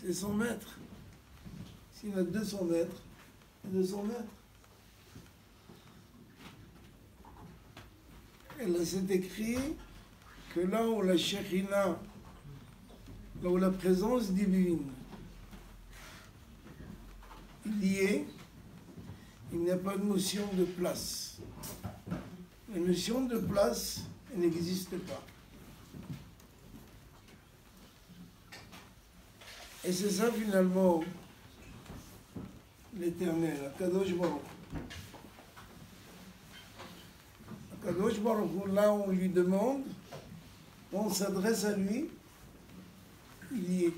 c'est 100 mètres. S'il a 200 mètres, c'est 200 mètres. Et là, c'est écrit que là où la Shekhina, là où la présence divine, il y est, il n'y a pas de notion de place. La notion de place, elle n'existe pas. Et c'est ça finalement l'Éternel, Akadosh Baruch. Akadosh Baruch, là on lui demande, on s'adresse à lui, il y est. Il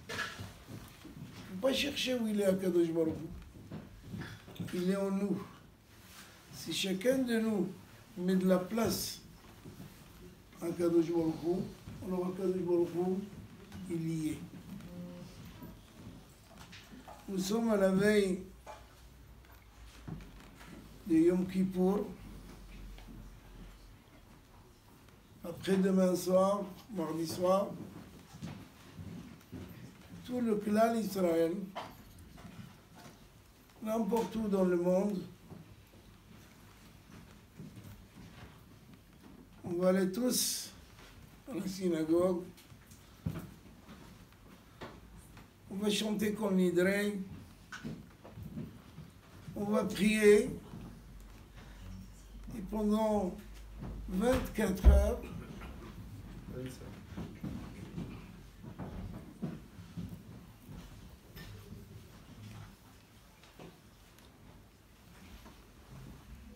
ne faut pas chercher où il est Akadosh Baruch. Il est en nous. Si chacun de nous met de la place à Akadosh Baruch, alors Akadosh Baruch, il y est. Nous sommes à la veille de Yom Kippour. Après-demain soir, mardi soir, tout le clan Israël, n'importe où dans le monde, on va aller tous à la synagogue. On va chanter comme Nidrei, on va prier, et pendant 24 heures,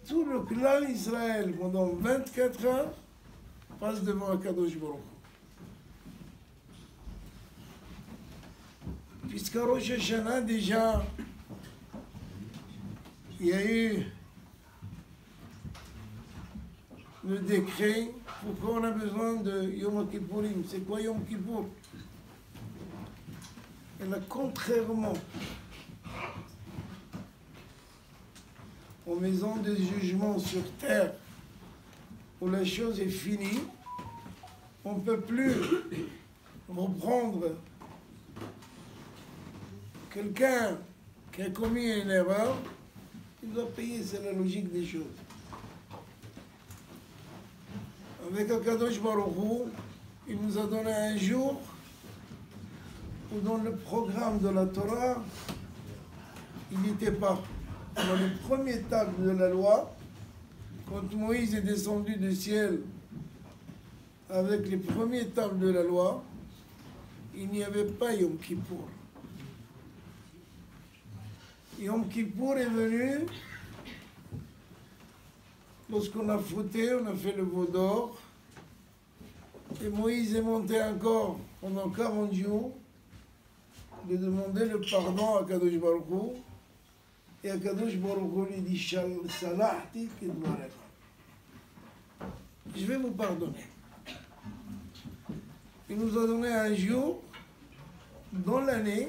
tout le clan Israël, pendant 24 heures, passe devant Akadosh Baruch. Puisqu'à Rosh Hashanah, déjà, il y a eu le décret pourquoi on a besoin de Yom Kippourim. C'est quoi Yom Kippour? Et là, contrairement aux maisons de jugement sur terre, où la chose est finie, on ne peut plus reprendre quelqu'un qui a commis une erreur, il doit payer, c'est la logique des choses. Avec Akadosh Baruch Hu, il nous a donné un jour où dans le programme de la Torah, il n'était pas. Dans les premiers tables de la loi, quand Moïse est descendu du ciel avec les premiers tables de la loi, il n'y avait pas Yom Kippour. Yom Kippour est venu lorsqu'on a fauté, on a fait le veau d'or, et Moïse est monté encore pendant 40 jours de demander le pardon à Kadosh Baruch Hu, et à Kadosh Baruch Hu lui dit Salahti kedmarecha. Je vais vous pardonner. Il nous a donné un jour dans l'année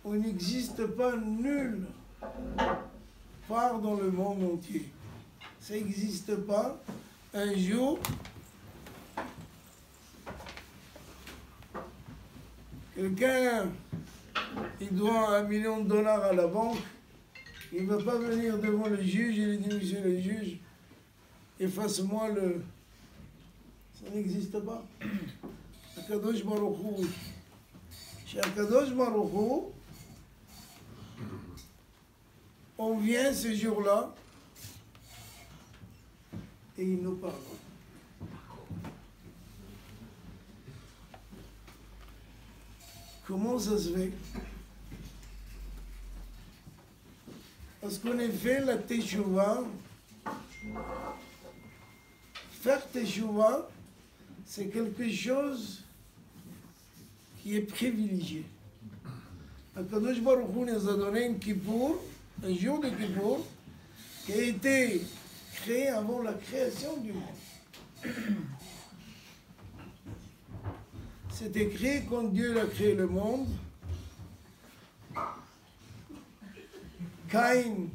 où il n'existe pas nulle part dans le monde entier. Ça n'existe pas. Un jour, quelqu'un, il doit $1 million à la banque, il ne va pas venir devant le juge, il lui dit, monsieur le juge, efface-moi le... Ça n'existe pas. Akadosh Baruch Hu. Chez Akadosh Baruch Hu, on vient ce jour-là et il nous pardonne. Comment ça se fait? Parce qu'en effet, la teshuva, faire teshuva, c'est quelque chose qui est privilégié. Akadosh Baruch Hu nous a donné un Kippour, un jour de Kippour, qui a été créé avant la création du monde. C'est écrit quand Dieu a créé le monde. Caïn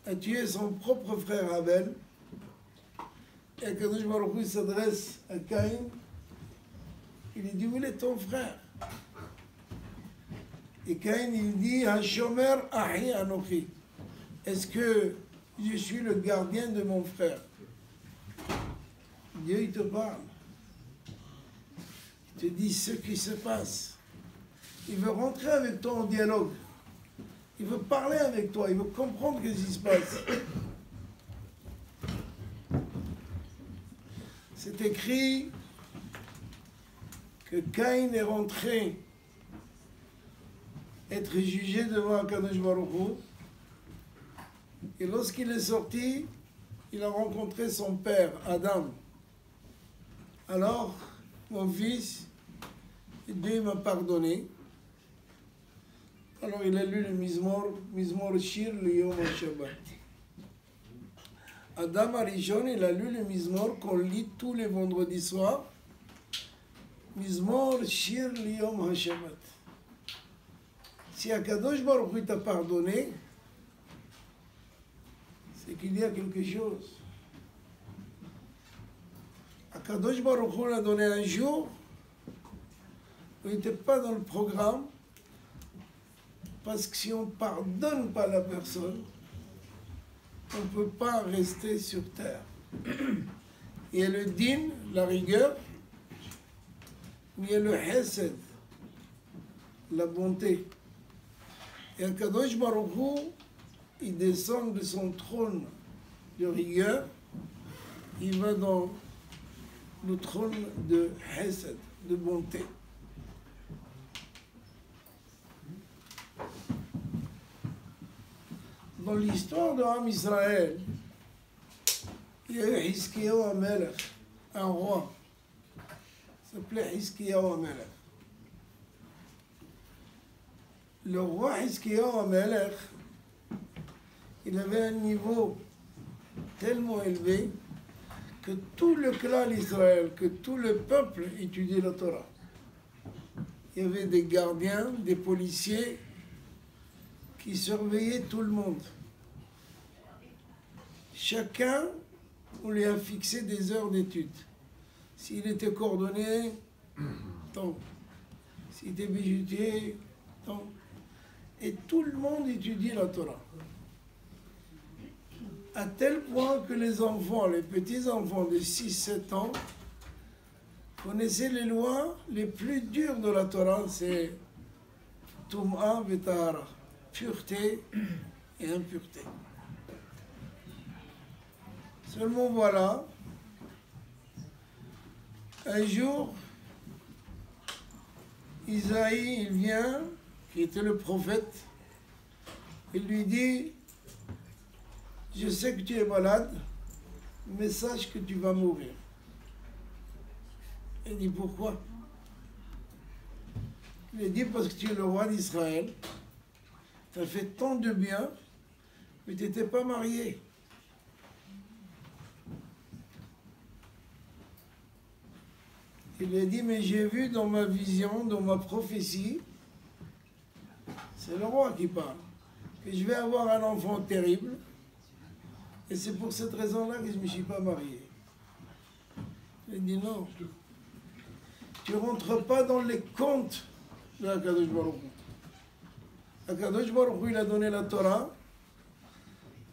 a tué son propre frère Abel. Et Akadosh Baruch Hu s'adresse à Caïn. Il lui dit, où est ton frère? Et Caïn, il dit, Hashomer ahi anochi. Est-ce que je suis le gardien de mon frère? Dieu, il te parle. Il te dit ce qui se passe. Il veut rentrer avec toi en dialogue. Il veut parler avec toi. Il veut comprendre ce qui se passe. C'est écrit que Caïn est rentré être jugé devant Akadosh Baruch Hu. Et lorsqu'il est sorti, il a rencontré son père, Adam. Alors, mon fils, Dieu m'a pardonné. Alors il a lu le Mizmor Shir le Yom HaShabbat. Adam Arishon, il a lu le Mizmor qu'on lit tous les vendredis soirs. Mizmor Shir le Yom HaShabbat. Si Akadosh Baruch Hu t'a pardonné, c'est qu'il y a quelque chose. Akadosh Baruch Hu l'a donné un jour où il n'était pas dans le programme, parce que si on ne pardonne pas la personne, on ne peut pas rester sur terre. Il y a le din, la rigueur, mais il y a le hesed, la bonté. Et Akadosh Baruch Hu, il descend de son trône de rigueur, il va dans le trône de hesed, de bonté. Dans l'histoire de Am Israël, il y a eu Hiskiyahu HaMelech, un roi, il s'appelait Hiskiyahu HaMelech. Le roi Hiskiyahu HaMelech, il avait un niveau tellement élevé que tout le clan d'Israël, que tout le peuple étudiait la Torah. Il y avait des gardiens, des policiers qui surveillaient tout le monde. Chacun, on lui a fixé des heures d'études. S'il était cordonnier, tant. S'il était bijoutier, tant. Et tout le monde étudiait la Torah. À tel point que les enfants, les petits-enfants de 6-7 ans, connaissaient les lois les plus dures de la Torah, c'est Tum'a V'Tahara, pureté et impureté. Seulement voilà, un jour, Isaïe, il vient, qui était le prophète, il lui dit, je sais que tu es malade, mais sache que tu vas mourir. Il dit, pourquoi? Il dit, parce que tu es le roi d'Israël, tu as fait tant de bien, mais tu n'étais pas marié. Il a dit, mais j'ai vu dans ma vision, dans ma prophétie, c'est le roi qui parle, que je vais avoir un enfant terrible, et c'est pour cette raison-là que je ne me suis pas marié. Il a dit, non, tu ne rentres pas dans les comptes de Akadosh Baruch Hu. Akadosh Baruch Hu, il a donné la Torah.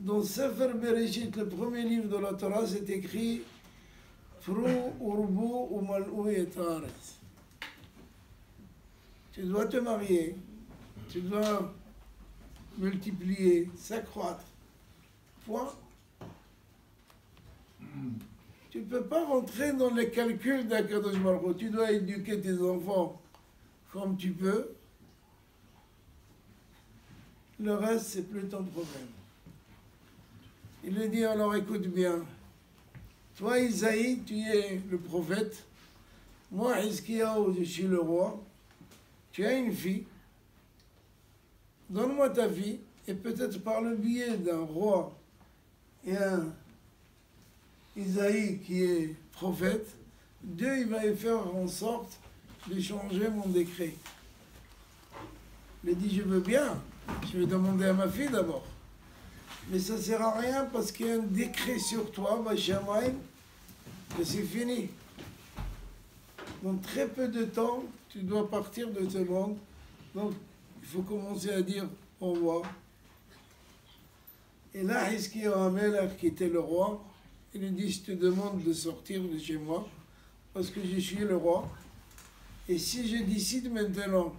Dans Sefer Bereshit, le premier livre de la Torah, c'est écrit Fru urbu umal'u et haaretz. Tu dois te marier, tu dois multiplier, s'accroître. Point. Tu ne peux pas rentrer dans les calculs d'Akadosh Baruch Hu. Tu dois éduquer tes enfants comme tu peux. Le reste, c'est plus ton problème. Il lui dit, alors écoute bien. Toi, Isaïe, tu es le prophète. Moi, Hiskiyahu, je suis le roi. Tu as une fille. Donne-moi ta fille. Et peut-être par le biais d'un roi et un Isaïe qui est prophète, Dieu il va faire en sorte de changer mon décret. Il a dit, je veux bien. Je vais demander à ma fille d'abord. Mais ça ne sert à rien parce qu'il y a un décret sur toi, Bachamaï, que c'est fini. Dans très peu de temps, tu dois partir de ce monde. Donc, il faut commencer à dire au revoir. Et là, Hiskiyahu HaMelech, qui était le roi, il lui dit, je te demande de sortir de chez moi, parce que je suis le roi. Et si je décide maintenant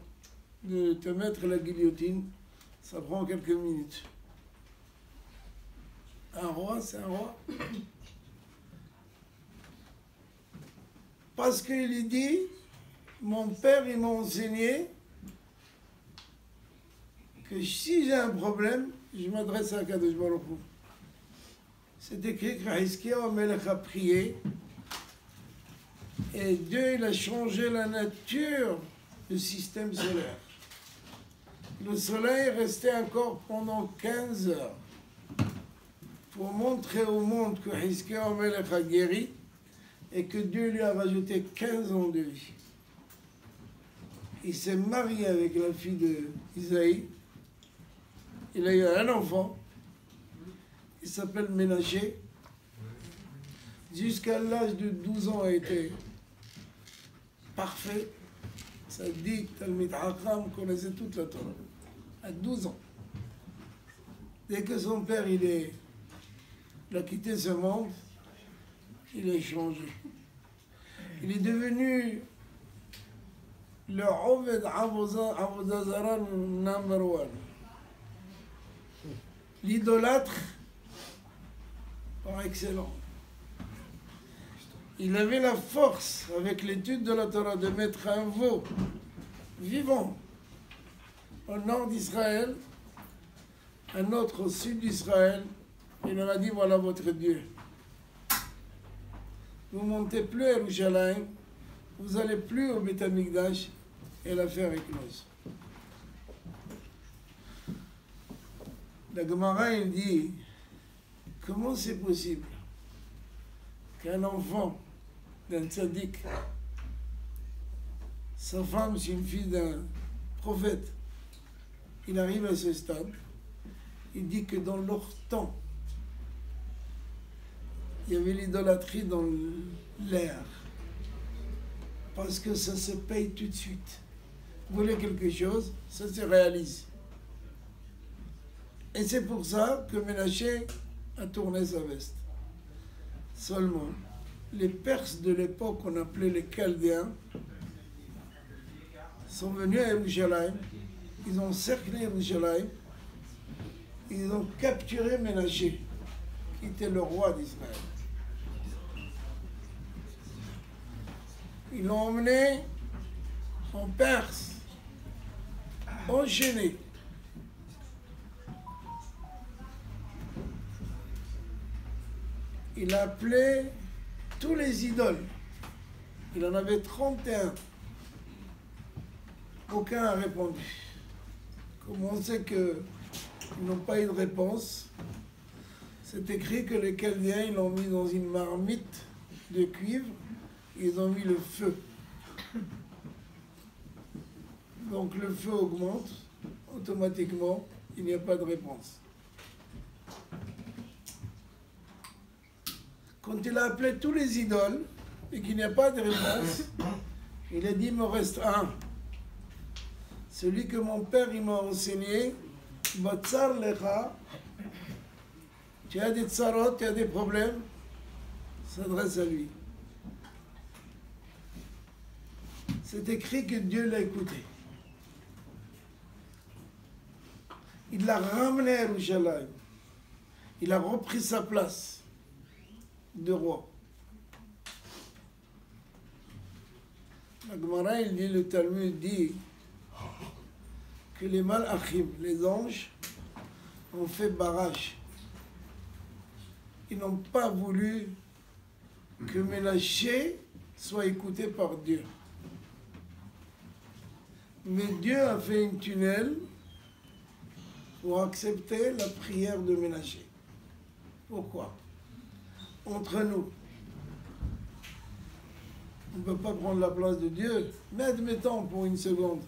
de te mettre la guillotine, ça prend quelques minutes. Un roi, c'est un roi. Parce qu'il lui dit, mon père, il m'a enseigné que si j'ai un problème, je m'adresse à Kadosh Baruch Hu. C'est écrit que Hiskiyahu HaMelech a prié et Dieu il a changé la nature du système solaire. Le soleil restait encore pendant 15 heures pour montrer au monde que Hiskiyahu HaMelech a guéri et que Dieu lui a rajouté 15 ans de vie. Il s'est marié avec la fille d'Isaïe. Il a eu un enfant. Il s'appelle Ménaché. Jusqu'à l'âge de 12 ans, a été parfait. Ça dit que Talmid Hakam connaissait toute la Torah. À 12 ans. Dès que son père il a quitté ce monde, il a changé. Il est devenu le Oved Avodah Zara number 1. L'idolâtre par excellence. Il avait la force, avec l'étude de la Torah, de mettre un veau vivant au nord d'Israël, un autre au sud d'Israël. Il leur a dit, voilà votre Dieu. Vous ne montez plus à Yerushalayim, vous n'allez plus au Beth Amikdash, et l'affaire est close. La Gemara, il dit, comment c'est possible qu'un enfant d'un tzaddik, sa femme, c'est une fille d'un prophète, il arrive à ce stade, il dit que dans leur temps, il y avait l'idolâtrie dans l'air, parce que ça se paye tout de suite. Vous voulez quelque chose, ça se réalise. Et c'est pour ça que Ménaché a tourné sa veste. Seulement, les Perses de l'époque qu'on appelait les Chaldéens sont venus à Yerushalayim, ils ont cerclé Yerushalayim, ils ont capturé Ménaché, qui était le roi d'Israël. Ils l'ont emmené en Perse, enchaîné. Il a appelé tous les idoles. Il en avait 31. Aucun n'a répondu. Comme on sait qu'ils n'ont pas eu de réponse, c'est écrit que les Chaldéens ils l'ont mis dans une marmite de cuivre, ils ont mis le feu. Donc le feu augmente, automatiquement, il n'y a pas de réponse. Quand il a appelé tous les idoles et qu'il n'y a pas de réponse, il a dit, il me reste un. Celui que mon père il m'a enseigné, Batsar Lecha, tu as des tsarot, tu as des problèmes, s'adresse à lui. C'est écrit que Dieu l'a écouté. Il l'a ramené à Yerushalayim. Il a repris sa place de roi. La Gemara, il dit, le Talmud dit que les malachim, les anges, ont fait barrage. Ils n'ont pas voulu que Ménaché soit écouté par Dieu. Mais Dieu a fait une tunnel pour accepter la prière de Ménaché. Pourquoi? Entre nous, on ne peut pas prendre la place de Dieu, mais admettons pour une seconde.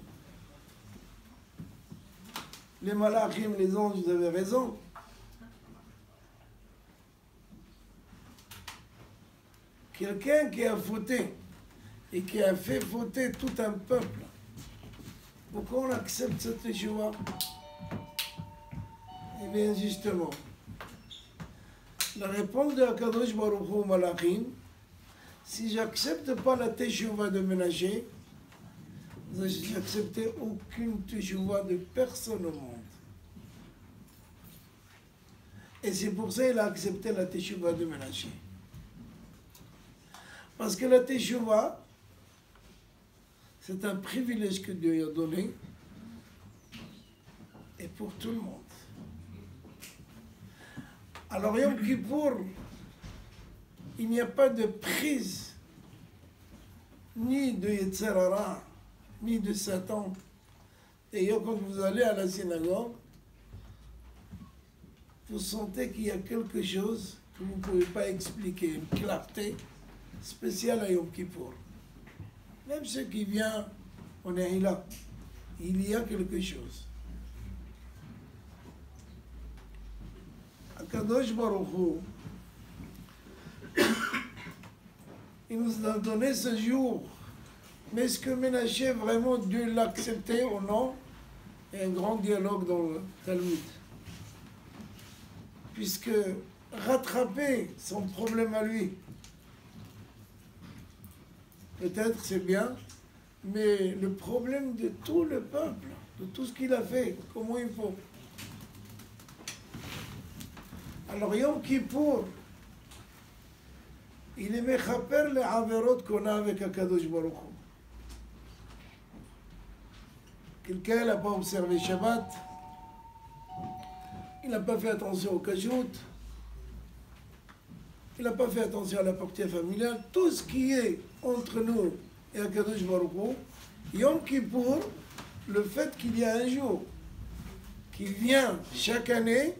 Les malachim, les anges, ils avaient raison. Quelqu'un qui a fauté et qui a fait fauter tout un peuple, Pourquoi on accepte cette teshuva? Eh bien, justement, la réponse de Akadosh Baruch Hu au Malachim, si j'accepte pas la teshuva de Ménaché, je n'acceptais aucune teshuva de personne au monde. Et c'est pour ça qu'il a accepté la teshuva de Ménaché. Parce que la teshuva, c'est un privilège que Dieu a donné, et pour tout le monde. Alors Yom Kippour, il n'y a pas de prise, ni de Yetzer Hara, ni de Satan. D'ailleurs, quand vous allez à la synagogue, vous sentez qu'il y a quelque chose que vous ne pouvez pas expliquer, une clarté spéciale à Yom Kippour. Même ceux qui viennent, on est là, il y a quelque chose. Akadosh Baruch Hu, il nous a donné ce jour. Mais est-ce que Ménaché, vraiment, Dieu l'a accepté ou non? Il y a un grand dialogue dans le Talmud. Puisque rattraper son problème à lui, peut-être c'est bien, mais le problème de tout le peuple, de tout ce qu'il a fait, comment il faut? Alors Yom Kippour, il est mechaper les averot qu'on a avec Akadosh Baruch Hu. Quelqu'un n'a pas observé Shabbat, il n'a pas fait attention au kashrut, il n'a pas fait attention à la partie familiale, tout ce qui est entre nous et Akadosh Baruch Hu, Yom Kippour, le fait qu'il y a un jour qui vient chaque année,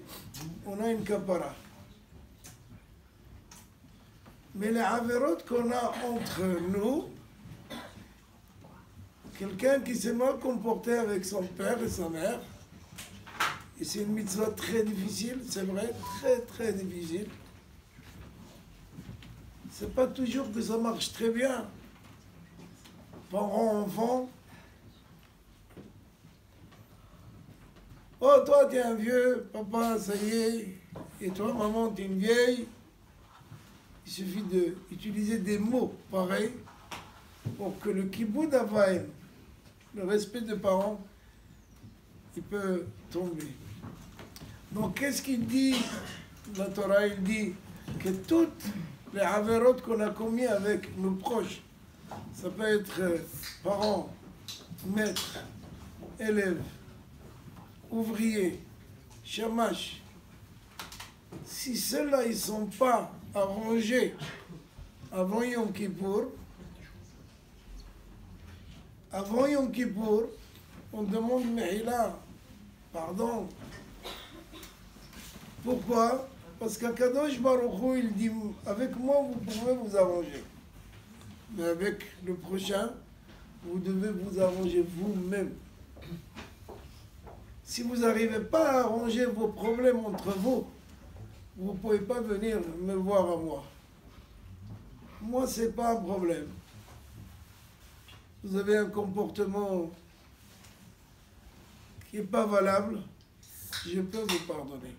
on a une kapara. Mais les averot qu'on a entre nous, quelqu'un qui s'est mal comporté avec son père et sa mère, et c'est une mitzvah très difficile, c'est vrai, très très difficile. C'est pas toujours que ça marche très bien. Parents, enfants. Oh, toi, t'es un vieux, papa, ça y est. Et toi, maman, t'es une vieille. Il suffit d'utiliser des mots pareils pour que le kibbout d'Avaïm, le respect des parents, il peut tomber. Donc, qu'est-ce qu'il dit? La Torah, il dit que toutes les avérotes qu'on a commis avec nos proches, ça peut être parents, maîtres, élèves, ouvriers, chamash. Si ceux-là, ils ne sont pas arrangés avant Yom Kippour, on demande Mehila, pardon. Pourquoi? Parce qu'Akadosh Baruch Hu, il dit, avec moi, vous pouvez vous arranger. Mais avec le prochain, vous devez vous arranger vous-même. Si vous n'arrivez pas à arranger vos problèmes entre vous, vous ne pouvez pas venir me voir à moi. Moi, ce n'est pas un problème. Vous avez un comportement qui n'est pas valable, je peux vous pardonner.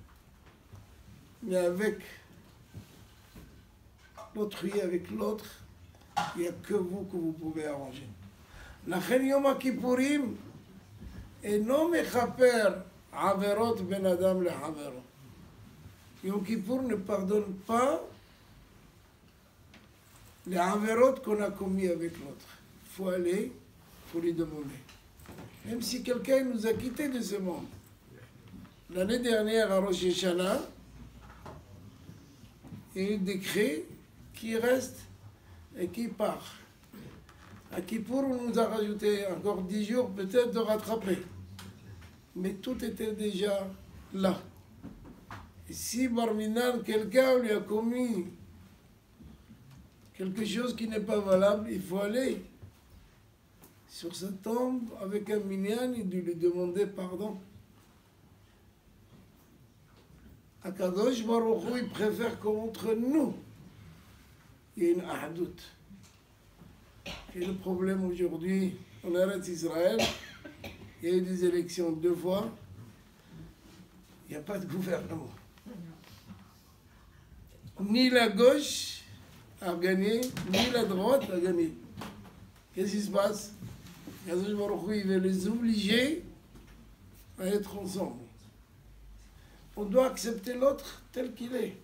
Mais avec l'autrui, avec l'autre, il n'y a que vous pouvez arranger. La Yom Kippourim est non mechaper averot ben adam le havero. Yom Kippour ne pardonne pas les averot qu'on a commis avec l'autre. Il faut aller, il faut lui demander. Même si quelqu'un nous a quittés de ce monde. L'année dernière, à Rosh Hashanah, il y a un décret qui reste et qui part. À Kippour, on nous a rajouté encore 10 jours, peut-être de rattraper. Mais tout était déjà là. Et si Barminan, quelqu'un lui a commis quelque chose qui n'est pas valable, il faut aller sur sa tombe avec un minyan et de lui demander pardon. Akadosh Baruch Hu, il préfère qu'entre nous, il y ait une ahdout. Et le problème aujourd'hui, en Eretz Israël, Il y a eu des élections 2 fois. Il n'y a pas de gouvernement. Ni la gauche a gagné, ni la droite a gagné. Qu'est-ce qui se passe? Kadosh Baruch Hu, il veut les obliger à être ensemble. On doit accepter l'autre tel qu'il est.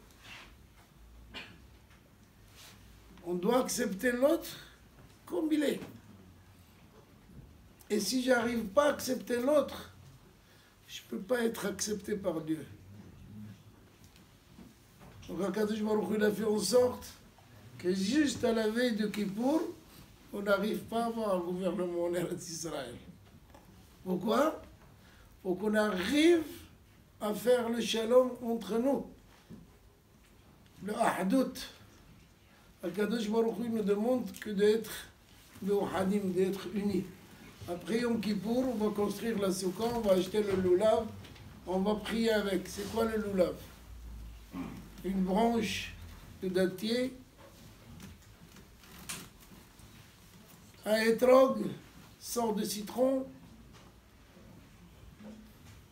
On doit accepter l'autre comme il est. Et si j'arrive pas à accepter l'autre, je ne peux pas être accepté par Dieu. Donc Kadosh Baruch Hu, il a fait en sorte que juste à la veille de Kippour, on n'arrive pas à avoir un gouvernement en Eretz Israël. Pourquoi? Pour qu'on arrive à faire le shalom entre nous. Le ahdout. Kadosh Baruch Hu ne demande que d'être meouhadim, d'être unis. Après Yom Kippour, on va construire la soukha, on va acheter le loulav, on va prier avec. C'est quoi le loulav? Une branche de dattier, un étrog, sort de citron,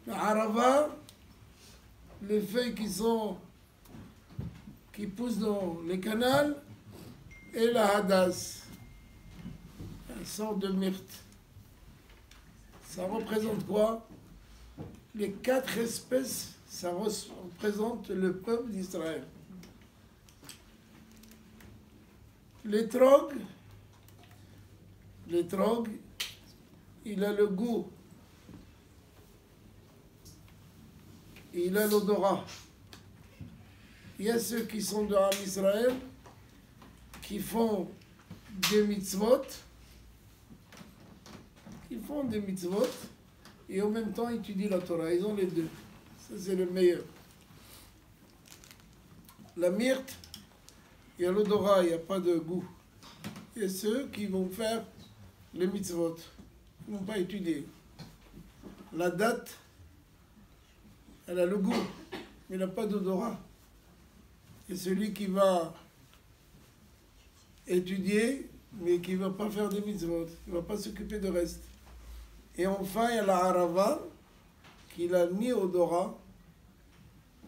le harava, les feuilles qui poussent dans les canals, et la hadas, une sorte de myrte. Ça représente quoi? Les 4 espèces, ça représente le peuple d'Israël. L'étrog, il a le goût, il a l'odorat. Il y a ceux qui sont de Am Israël, qui font des mitzvot, et en même temps étudient la Torah. Ils ont les deux. Ça, c'est le meilleur. La myrte, il y a l'odorat, il n'y a pas de goût. Il y a ceux qui vont faire les mitzvot, ils n'ont pas étudié. La date, elle a le goût, mais elle n'a pas d'odorat. Et celui qui va étudier, mais qui ne va pas faire des mitzvot, il ne va pas s'occuper de reste. Et enfin, il y a la harava, qui n'a ni odorat,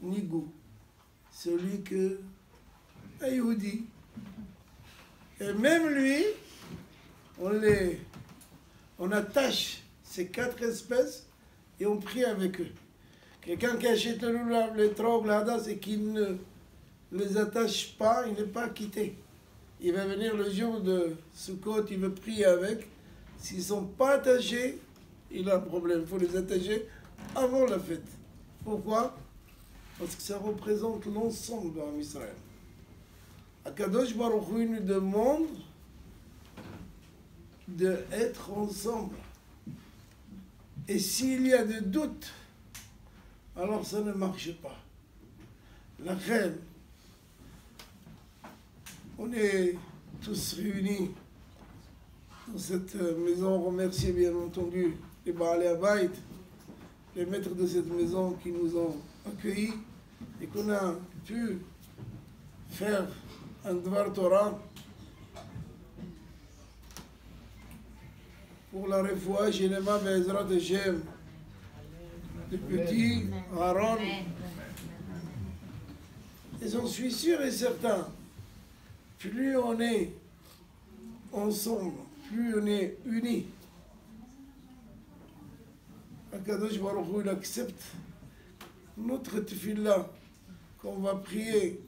ni goût. Celui que Ayoudi. Et même lui, on attache ces 4 espèces et on prie avec eux. Quelqu'un qui achète le loulav, les trogs, la hadas et qui ne les attache pas, il n'est pas quitté. Il va venir le jour de Sukkot, il veut prier avec. S'ils ne sont pas attachés, il a un problème. Il faut les attacher avant la fête. Pourquoi? Parce que ça représente l'ensemble de Israël. Akadosh Baruch Hu nous demande d'être ensemble. Et s'il y a des doutes, alors ça ne marche pas. La reine, on est tous réunis dans cette maison. On remercie bien entendu les Baalei Habayit, les maîtres de cette maison qui nous ont accueillis et qu'on a pu faire un Dvar Torah pour la refoua Shelema Be'ezrat Hashem de petit Aaron. Et j'en suis sûr et certain, plus on est ensemble, plus on est unis, Akadosh Baruch Hu, il accepte notre tefillah qu'on va prier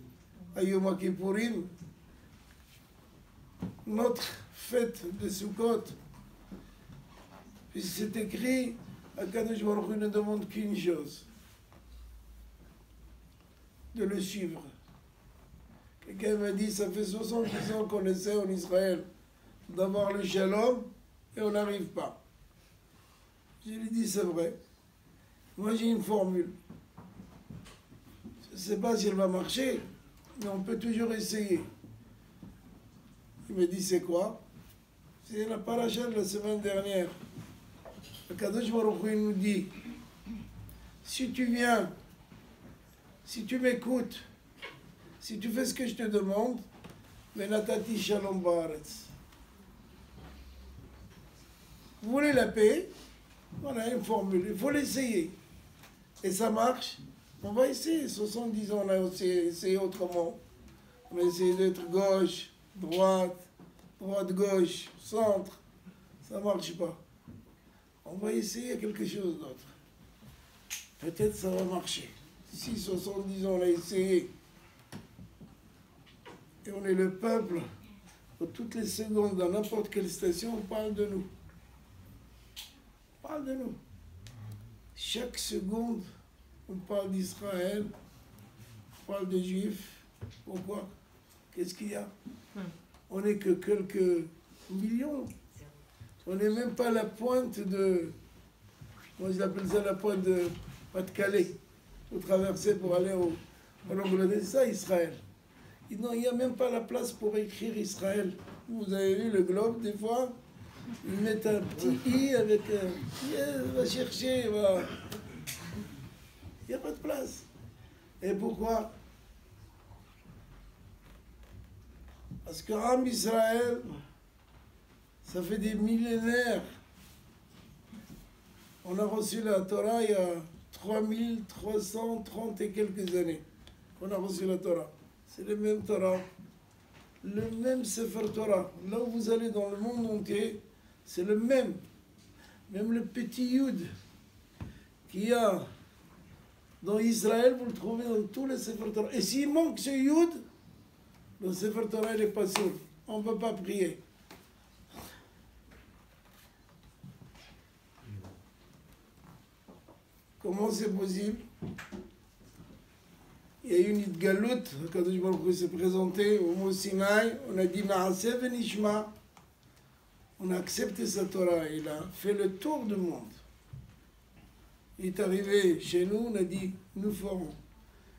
à Yom Kippourim, notre fête de Sukkot. Puis c'est écrit, Akadosh Baruch Hu ne demande qu'une chose, de le suivre. Quelqu'un m'a dit, ça fait 70 ans qu'on essaie en Israël d'avoir le shalom et on n'arrive pas. Je lui ai dit, c'est vrai. Moi j'ai une formule. Je ne sais pas si elle va marcher, mais on peut toujours essayer. Il me dit, c'est quoi? C'est la paracha de la semaine dernière. Le Kadosh Baruch Hu nous dit, si tu viens, si tu m'écoutes, si tu fais ce que je te demande, Venatati Shalom Baaretz. Vous voulez la paix? Voilà une formule, il faut l'essayer. Et ça marche, on va essayer. 70 ans, on a essayé autrement. On a essayé d'être gauche, droite, droite-gauche, centre. Ça ne marche pas. On va essayer quelque chose d'autre. Peut-être ça va marcher. Si 70 ans, on a essayé, et on est le peuple, toutes les secondes, dans n'importe quelle station, on parle de nous. On parle de nous. Chaque seconde, on parle d'Israël, on parle des Juifs. Pourquoi? Qu'est-ce qu'il y a? On n'est que quelques millions. On n'est même pas à la pointe de... Moi, j'appelle ça la pointe de Pas-de-Calais. Pour traverser pour aller en Angleterre. C'est ça, Israël. Non, il n'y a même pas la place pour écrire Israël. Vous avez vu le globe, des fois, ils mettent un petit i avec va chercher, va. Il n'y a pas de place. Et pourquoi? Parce que Am Israël, ça fait des millénaires. On a reçu la Torah il y a 3330 et quelques années. On a reçu la Torah. C'est le même Torah, le même Sefer Torah. Là où vous allez dans le monde entier, c'est le même. Même le petit Yud qu'il y a dans Israël, vous le trouvez dans tous les Sefer Torah. Et s'il manque ce Yud, le Sefer Torah n'est pas sûr. On ne peut pas prier. Comment c'est possible? Il y a eu une galoute, quand je s'est présenté au Mont Sinaï, on a dit Naaseh Venishma. On a accepté sa Torah, il a fait le tour du monde. Il est arrivé chez nous, on a dit nous ferons.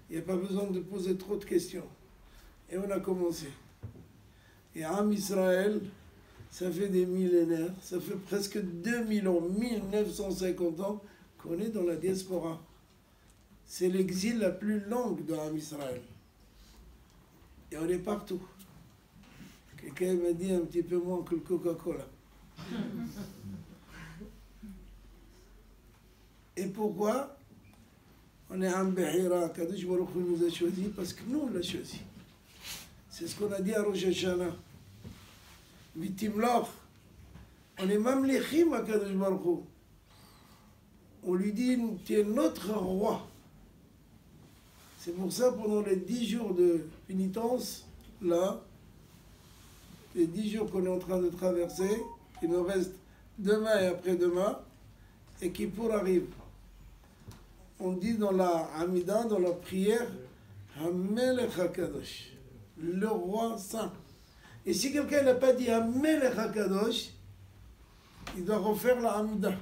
Il n'y a pas besoin de poser trop de questions. Et on a commencé. Et Am Israël, ça fait des millénaires, ça fait presque 2000 ans, 1950 ans qu'on est dans la diaspora. C'est l'exil la plus longue dans Am Israël. Et on est partout. Quelqu'un m'a dit un petit peu moins que le Coca-Cola. Et pourquoi? On est en Behira, Kadosh Baruch Hu nous a choisi parce que nous on l'a choisi. C'est ce qu'on a dit à Rosh Hashanah. Vitimloch. On est mamlechim à Kadosh Baruch Hu. On lui dit, tu es notre roi. C'est pour ça, pendant les 10 jours de pénitence, là, les 10 jours qu'on est en train de traverser, il nous reste demain et après-demain, et Kippour arrive. On dit dans la Hamida, dans la prière, Hamelech HaKadosh, le roi saint. Et si quelqu'un n'a pas dit Hamelech HaKadosh, il doit refaire la Hamida.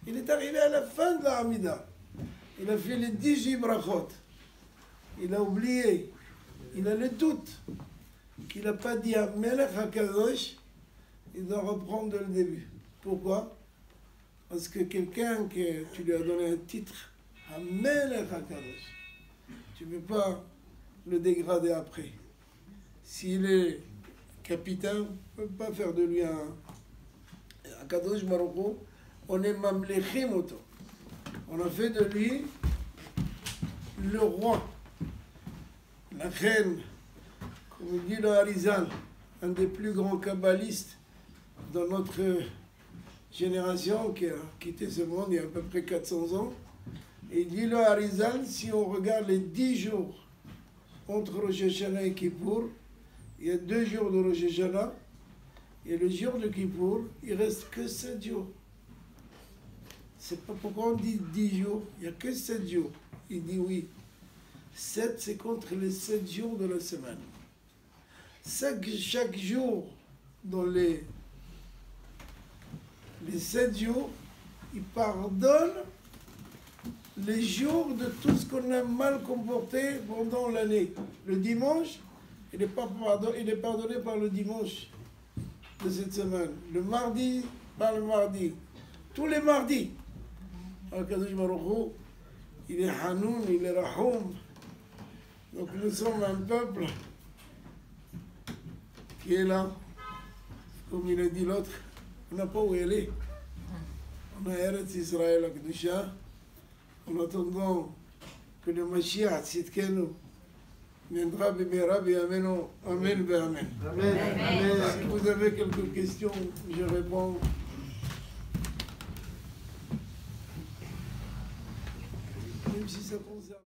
Il est arrivé à la fin de la Hamida. Il a fait les 10 brachot. Il a oublié. Il a le doute qu'il n'a pas dit Hamelech HaKadosh. Il doit reprendre le début. Pourquoi? Parce que quelqu'un que tu lui as donné un titre, Hamelech HaKadosh, tu ne peux pas le dégrader après. S'il est capitaine, on ne peut pas faire de lui un Kadosh Baruch Hu. On est mamlechim auto. On a fait de lui le roi, la reine, comme dit le Harizal, un des plus grands kabbalistes dans notre génération qui a quitté ce monde il y a à peu près 400 ans. Et il dit le Harizal, si on regarde les 10 jours entre Rosh Hashanah et Kippour, il y a 2 jours de Rosh Hashanah, et le jour de Kippour, il reste que 7 jours. C'est pas pourquoi on dit 10 jours, il n'y a que 7 jours. Il dit oui. 7, c'est contre les 7 jours de la semaine. Chaque jour, dans les 7 jours, il pardonne les jours de tout ce qu'on a mal comporté pendant l'année. Le dimanche, il est pardonné par le dimanche de cette semaine. Le mardi, par le mardi. Tous les mardis. Al-Kadosh Baruch Hu, il est Hanoun, il est Rahoum. Donc nous sommes un peuple qui est là. Comme il a dit l'autre, on n'a pas où aller. On a Eretz Israël Akdusha, en attendant que le Mashiach Tzidkenu viendra bimera b'yameinu, amen b'amen. Si vous avez quelques questions, je réponds. Même si ça concerne